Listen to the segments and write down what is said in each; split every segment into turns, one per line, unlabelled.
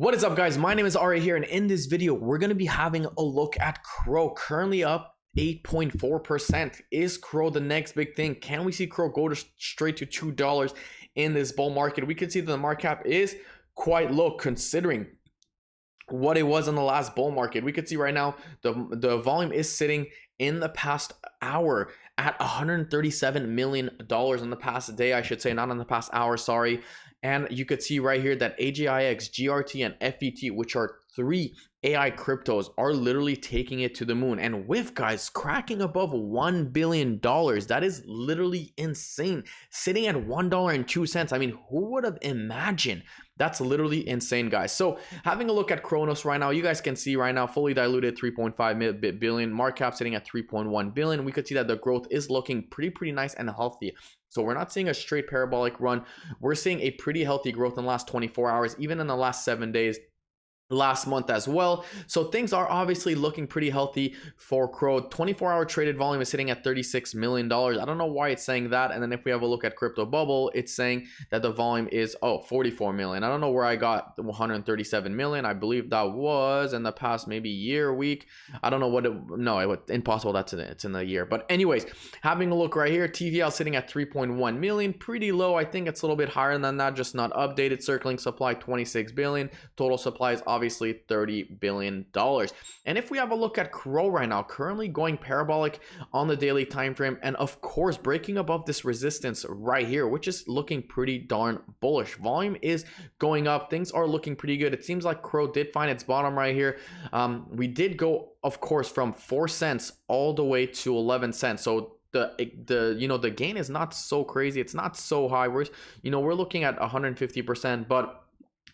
What is up, guys? My name is Ari here, and in this video we're going to be having a look at Crow, currently up 8.4%. Is Crow the next big thing? Can we see Crow go straight to $2 in this bull market? We can see that the market cap is quite low considering what it was in the last bull market. We could see right now the volume is sitting in the past hour at $137 million in the past day, I should say, not in the past hour, sorry. And you could see right here that AGIX, GRT, and FET, which are three AI cryptos, are literally taking it to the moon. And with, guys, cracking above $1 billion, that is literally insane. Sitting at $1.02. I mean, who would have imagined? That's literally insane, guys. So having a look at Cronos right now, you guys can see right now, fully diluted 3.5 billion, market cap sitting at 3.1 billion. We could see that the growth is looking pretty nice and healthy. So we're not seeing a straight parabolic run. We're seeing a pretty healthy growth in the last 24 hours, even in the last 7 days. Last month as well. So things are obviously looking pretty healthy for Crow. 24-hour traded volume is sitting at $36 million. I don't know why it's saying that. And then if we have a look at Crypto Bubble, it's saying that the volume is 44 million. I don't know where I got the 137 million. I believe that was in the past maybe year, week. I don't know what it was impossible. It's in the year. But anyways, having a look right here, TVL sitting at 3.1 million, pretty low. I think it's a little bit higher than that, just not updated. Circling supply 26 billion. Total supply is obviously $30 billion. And if we have a look at Crow right now, currently going parabolic on the daily time frame, and of course breaking above this resistance right here, which is looking pretty darn bullish. Volume is going up, things are looking pretty good. It seems like Crow did find its bottom right here. We did go, of course, from 4 cents all the way to 11 cents. So the gain is not so crazy, it's not so high. We're looking at 150%, but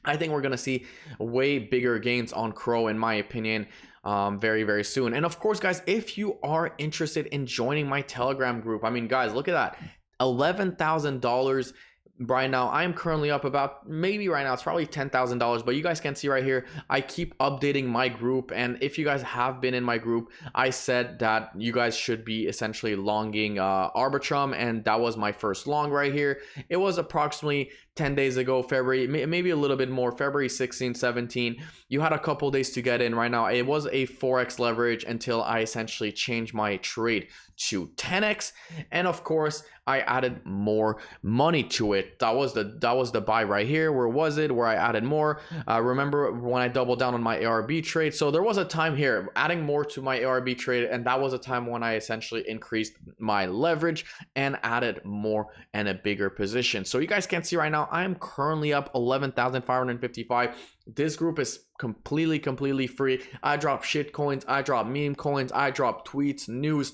I think we're going to see way bigger gains on Crow, in my opinion, very soon. And of course, guys, if you are interested in joining my Telegram group, I mean, guys, look at that, $11,000 right now. I am currently up about, maybe right now it's probably $10,000, but you guys can see right here, I keep updating my group. And if you guys have been in my group, I said that you guys should be essentially longing Arbitrum, and that was my first long right here. It was approximately 10 days ago, February, maybe a little bit more, February 16, 17. You had a couple days to get in right now. It was a 4x leverage until I essentially changed my trade to 10x. And of course, I added more money to it. That was the buy right here. Where was it? Where I added more. Remember when I doubled down on my ARB trade? So there was a time here adding more to my ARB trade, and that was a time when I essentially increased my leverage and added more and a bigger position. So you guys can see right now, I am currently up 11,555. This group is completely free. I drop shit coins, I drop meme coins, I drop tweets, news,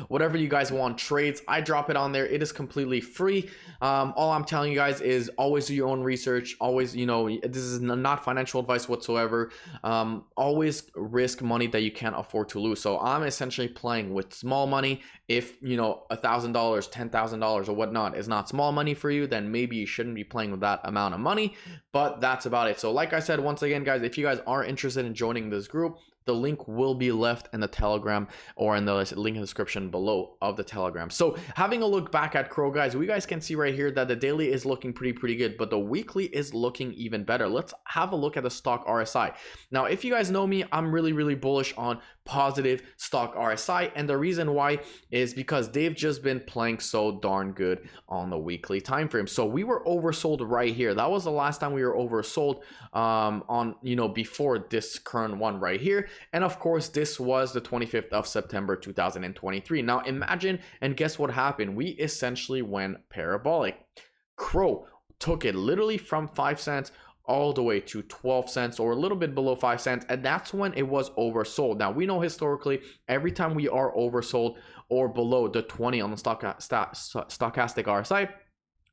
whatever you guys want, trades, I drop it on there. It is completely free. All I'm telling you guys is always do your own research. Always, this is not financial advice whatsoever. Always risk money that you can't afford to lose. So I'm essentially playing with small money. If $1,000, $10,000 or whatnot is not small money for you, then maybe you shouldn't be playing with that amount of money. But that's about it. So like I said, once again, guys, if you guys are interested in joining this group, the link will be left in the Telegram or in the link in the description below of the Telegram. So having a look back at Crow, guys, we guys can see right here that the daily is looking pretty good, but the weekly is looking even better. Let's have a look at the stock RSI. Now, if you guys know me, I'm really bullish on positive stock RSI, and the reason why is because they've just been playing so darn good on the weekly time frame. So we were oversold right here. That was the last time we were oversold on before this current one right here. And of course, this was the 25th of September 2023. Now imagine, and guess what happened? We essentially went parabolic. Crow took it literally from 5 cents all the way to 12 cents, or a little bit below 5 cents, and that's when it was oversold. Now we know historically, every time we are oversold or below the 20 on the stochastic RSI,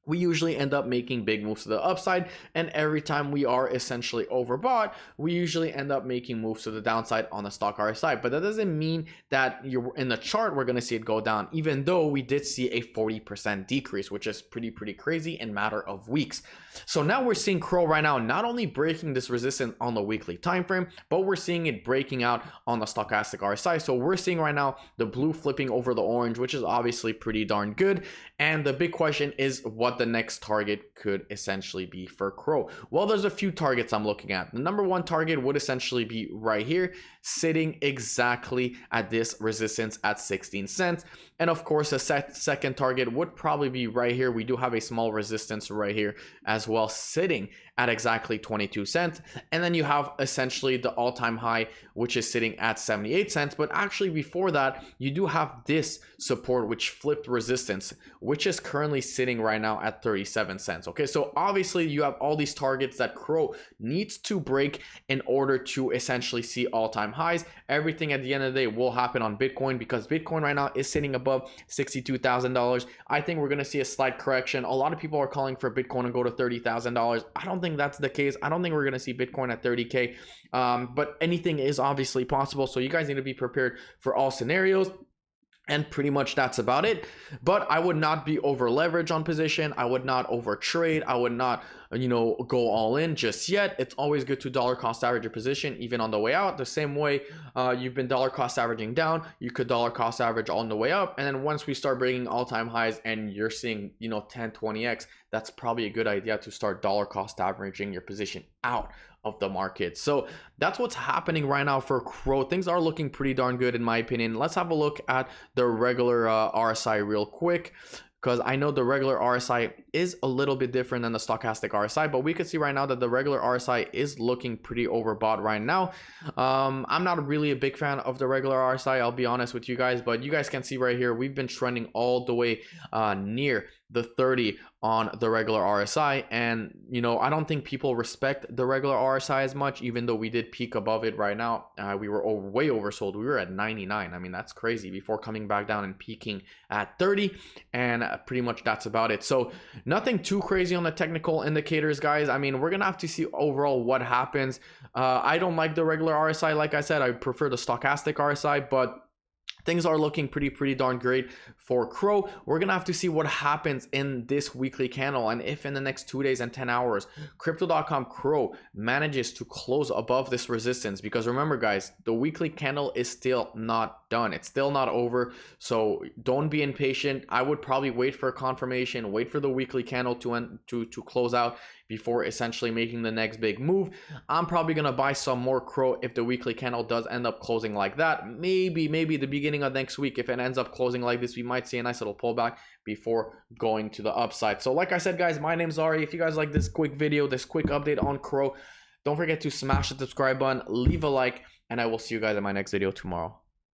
we usually end up making big moves to the upside, and every time we are essentially overbought, we usually end up making moves to the downside on the stock RSI. But that doesn't mean that you're in the chart we're going to see it go down, even though we did see a 40% decrease, which is pretty crazy in matter of weeks. So now we're seeing Crow right now not only breaking this resistance on the weekly time frame, but we're seeing it breaking out on the stochastic RSI. So we're seeing right now the blue flipping over the orange, which is obviously pretty darn good. And the big question is, what what the next target could essentially be for Crow. Well, there's a few targets I'm looking at. The number one target would essentially be right here, sitting exactly at this resistance at 16 cents. And of course, a second target would probably be right here. We do have a small resistance right here as well, sitting at exactly 22 cents. And then you have essentially the all-time high, which is sitting at 78 cents. But actually before that, you do have this support, which flipped resistance, which is currently sitting right now at 37 cents. Okay, so obviously you have all these targets that Crow needs to break in order to essentially see all-time highs. Everything at the end of the day will happen on Bitcoin, because Bitcoin right now is sitting above $62,000. I think we're going to see a slight correction. A lot of people are calling for Bitcoin to go to $30,000. I don't think that's the case. I don't think we're going to see Bitcoin at 30K, but anything is obviously possible. So you guys need to be prepared for all scenarios. And pretty much that's about it. But I would not be over leverage on position. I would not over trade. I would not, go all in just yet. It's always good to dollar cost average your position, even on the way out. The same way you've been dollar cost averaging down, you could dollar cost average on the way up. And then once we start breaking all-time highs and you're seeing, 10, 20x, that's probably a good idea to start dollar cost averaging your position out of the market. So that's what's happening right now for Crow. Things are looking pretty darn good in my opinion. Let's have a look at the regular RSI real quick, because I know the regular RSI is a little bit different than the stochastic RSI, but we can see right now that the regular RSI is looking pretty overbought right now. I'm not really a big fan of the regular RSI, I'll be honest with you guys, but you guys can see right here, we've been trending all the way near the 30 on the regular RSI, and I don't think people respect the regular RSI as much, even though we did peak above it right now. We were way oversold. We were at 99. I mean, that's crazy, before coming back down and peaking at 30, and pretty much that's about it. So nothing too crazy on the technical indicators, guys. I mean, we're gonna have to see overall what happens. I don't like the regular RSI. Like I said, I prefer the stochastic RSI, but things are looking pretty darn great for Crow. We're gonna have to see what happens in this weekly candle, and if in the next 2 days and 10 hours crypto.com Crow manages to close above this resistance, because remember guys, the weekly candle is still not done. It's still not over, so don't be impatient. I would probably wait for a confirmation, wait for the weekly candle to close out before essentially making the next big move. I'm probably gonna buy some more Crow if the weekly candle does end up closing like that. Maybe the beginning of next week, if it ends up closing like this, we might see a nice little pullback before going to the upside. So like I said guys, my name's Ari. If you guys like this quick video, this quick update on Crow, don't forget to smash the subscribe button, leave a like, and I will see you guys in my next video tomorrow.